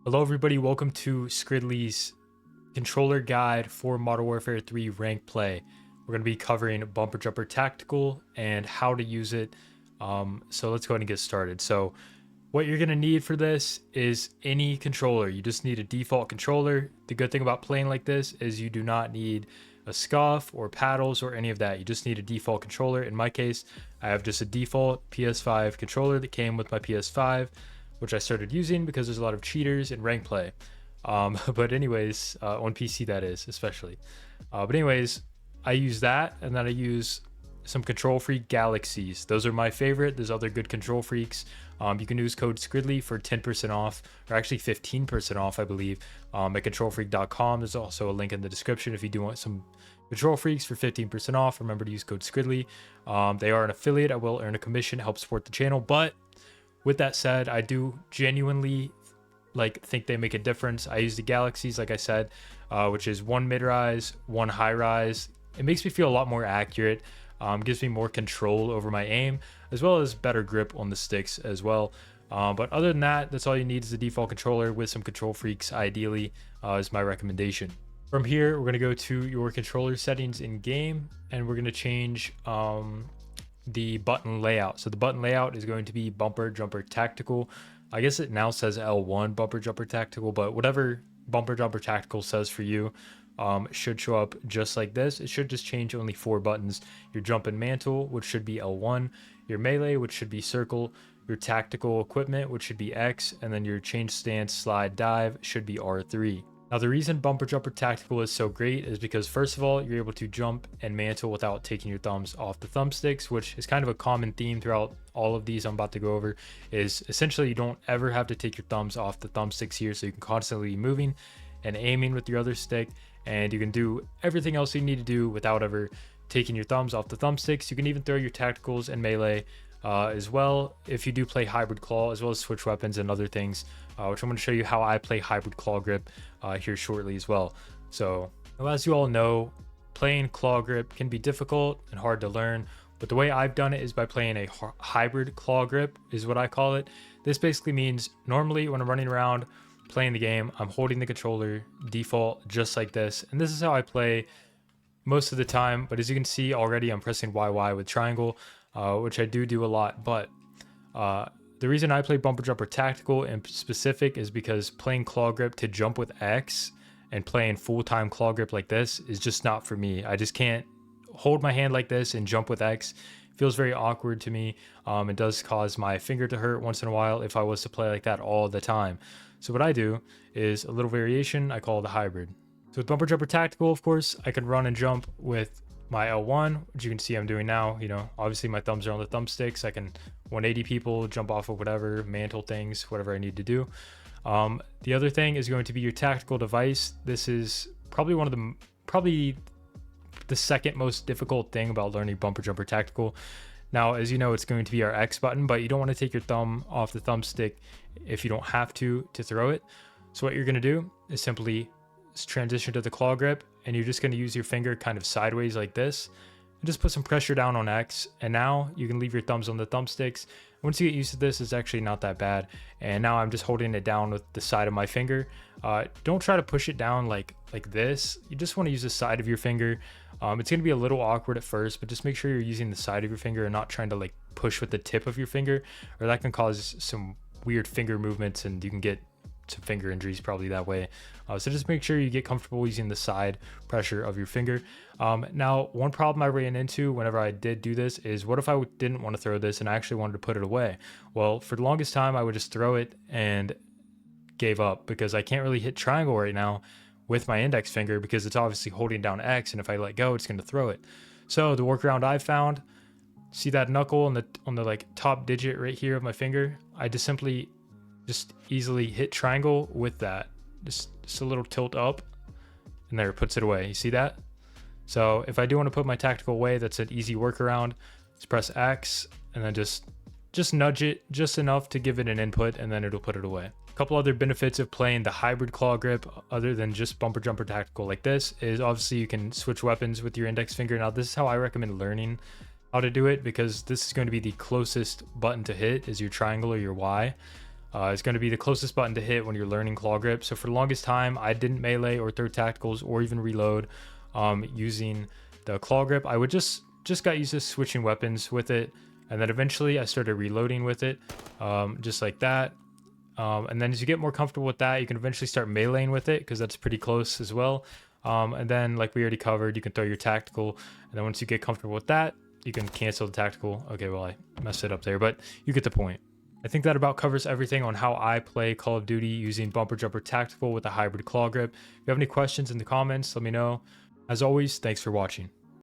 Hello everybody, welcome to Skridley's controller guide for Modern Warfare 3 rank play. We're going to be covering Bumper Jumper Tactical and how to use it. So let's go ahead and get started. So what you're going to need for this is any controller. You just need a default controller. The good thing about playing like this is you do not need a scuff or paddles or any of that. You just need a default controller. In my case, I have just a default PS5 controller that came with my PS5, which I started using because there's a lot of cheaters in rank play. But anyways, on PC that is, especially. But anyways, I use that, and then I use some Control Freak Galaxies. Those are my favorite. There's other good Control Freaks. You can use code Skridley for 10% off, or actually 15% off, I believe, at controlfreak.com. There's also a link in the description if you do want some Control Freaks for 15% off. Remember to use code Skridley. They are an affiliate. I will earn a commission to help support the channel, but with that said, I do genuinely think they make a difference. I use the Galaxies, like I said, which is one mid-rise, one high-rise. It makes me feel a lot more accurate, gives me more control over my aim, as well as better grip on the sticks as well. But other than that, that's all you need is the default controller with some Control Freaks, ideally, is my recommendation. From here, we're going to go to your controller settings in game, and we're going to change the button layout. So the button layout is going to be Bumper Jumper Tactical. I guess it now says L1 Bumper Jumper Tactical, but whatever Bumper Jumper Tactical says for you, it should show up just like this. It should just change only 4 buttons. Your jump and mantle, which should be L1, your melee, which should be circle, your tactical equipment, which should be X, and then your change stance, slide, dive should be R3. Now, the reason Bumper Jumper Tactical is so great is because, first of all, you're able to jump and mantle without taking your thumbs off the thumbsticks, which is kind of a common theme throughout all of these I'm about to go over, is essentially you don't ever have to take your thumbs off the thumbsticks here, so you can constantly be moving and aiming with your other stick, and you can do everything else you need to do without ever taking your thumbs off the thumbsticks. You can even throw your tacticals and melee as well if you do play hybrid claw, as well as switch weapons and other things, which I'm going to show you how I play hybrid claw grip here shortly as well. So as you all know, playing claw grip can be difficult and hard to learn, but the way I've done it is by playing a hybrid claw grip is what I call it. This basically means normally when I'm running around playing the game, I'm holding the controller default just like this, and this is how I play most of the time. But as you can see already, I'm pressing YY with triangle, which I do a lot. But the reason I play Bumper Jumper Tactical in specific is because playing claw grip to jump with X and playing full-time claw grip like this is just not for me. I just can't hold my hand like this and jump with X. It feels very awkward to me. It does cause my finger to hurt once in a while if I was to play like that all the time. So what I do is a little variation. I call it a hybrid. So with Bumper Jumper Tactical, of course, I can run and jump with my L1, which you can see I'm doing now. You know, obviously my thumbs are on the thumbsticks. I can 180 people, jump off of whatever, mantle things, whatever I need to do. The other thing is going to be your tactical device. This is probably the second most difficult thing about learning Bumper Jumper Tactical. Now, as you know, it's going to be our X button, but you don't want to take your thumb off the thumbstick if you don't have to throw it. So what you're going to do is simply transition to the claw grip, and you're just going to use your finger kind of sideways like this and just put some pressure down on X, and now you can leave your thumbs on the thumbsticks. Once you get used to this, it's actually not that bad. And now I'm just holding it down with the side of my finger. Don't try to push it down like this. You just want to use the side of your finger. It's going to be a little awkward at first, but just make sure you're using the side of your finger and not trying to push with the tip of your finger, or that can cause some weird finger movements and you can get some finger injuries probably that way. So just make sure you get comfortable using the side pressure of your finger. Now, one problem I ran into whenever I did do this is, what if I didn't want to throw this and I actually wanted to put it away? Well, for the longest time, I would just throw it and gave up because I can't really hit triangle right now with my index finger because it's obviously holding down X, and if I let go, it's going to throw it. So the workaround I found, see that knuckle on the top digit right here of my finger? I just simply easily hit triangle with that, just a little tilt up, and there, it puts it away. You see that? So if I do want to put my tactical away, that's an easy workaround. Just press X and then just nudge it just enough to give it an input, and then it'll put it away. A couple other benefits of playing the hybrid claw grip other than just Bumper Jumper Tactical like this is obviously you can switch weapons with your index finger. Now, this is how I recommend learning how to do it, because this is going to be the closest button to hit is your triangle or your Y. is going to be the closest button to hit when you're learning claw grip. So for the longest time, I didn't melee or throw tacticals or even reload using the claw grip. I would just got used to switching weapons with it, and then eventually I started reloading with it, just like that. And then as you get more comfortable with that, you can eventually start meleeing with it because that's pretty close as well. And then, like we already covered, you can throw your tactical, and then once you get comfortable with that, you can cancel the tactical. Okay, well, I messed it up there, but you get the point. I think that about covers everything on how I play Call of Duty using Bumper Jumper Tactical with a hybrid claw grip. If you have any questions in the comments, let me know. As always, thanks for watching.